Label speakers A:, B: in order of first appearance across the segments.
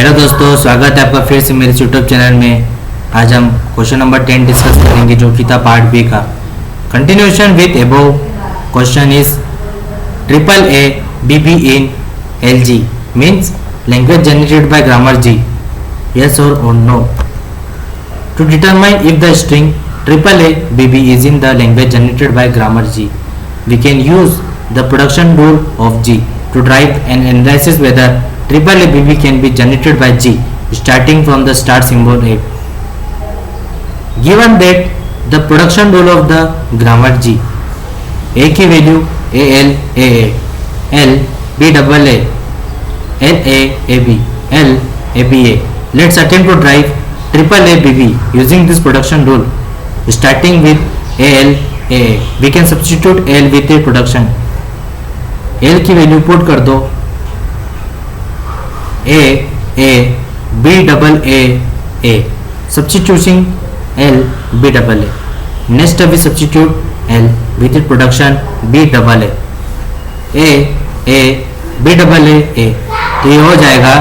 A: Hello दोस्तों, स्वागत है आपका फिर से मेरे यूट्यूब चैनल में। आज हम क्वेश्चन नंबर 10 डिस्कस करेंगे, जो कि था पार्ट बी का continuation with above. Question is triple A BB in LG means language generated by grammar G, yes or no. To determine if the string triple A BB is in the language generated by grammar G, we can use the production rule of G to drive an analysis whether triple A BB can be generated by G starting from the start symbol A. Given that the production rule of the grammar G, A की value AL AA, L B double A, LA AB, L ABA. Let's attempt to drive triple A BB using this production rule. Starting with AL AA, we can substitute L with a production. L की value put कर दो A A B double A A, substituting L B double A. Next we substitute L with its production B double A. A A B double A A, तो ये हो जाएगा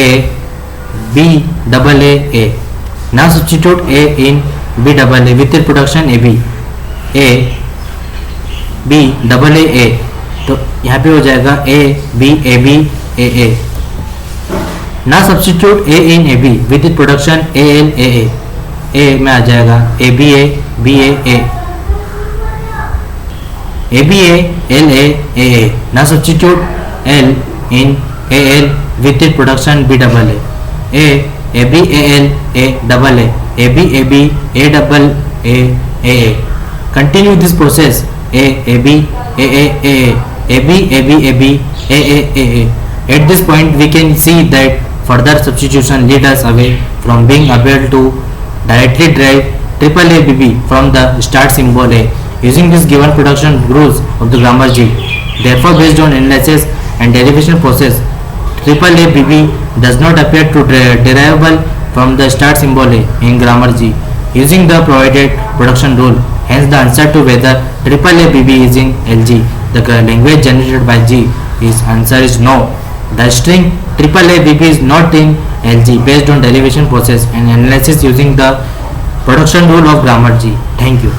A: A B double A A. Now substitute A in B double A with its production AB. A B double A A, तो यहाँ पे हो जाएगा A B A B A A. Now substitute A in AB with its production AL AA. A में आ जाएगा ABA BA A, ABA LA AA. Now substitute L in AL with its production B double A. A AB AL A double A, AB AB A double A AA. Continue this process A AB AA AA, AB AB AB AA AA. At this point we can see that further substitution lead us away from being able to directly drive triple A BB from the start symbol A using this given production rules of the grammar G. Therefore, based on analysis and derivation process, triple A BB does not appear to derivable from the start symbol A in grammar G using the provided production rule. Hence, the answer to whether triple A BB is in LG, the language generated by G, is answer is no. The string triple A BB is not in LG based on derivation process and analysis using the production rule of grammar G. Thank you.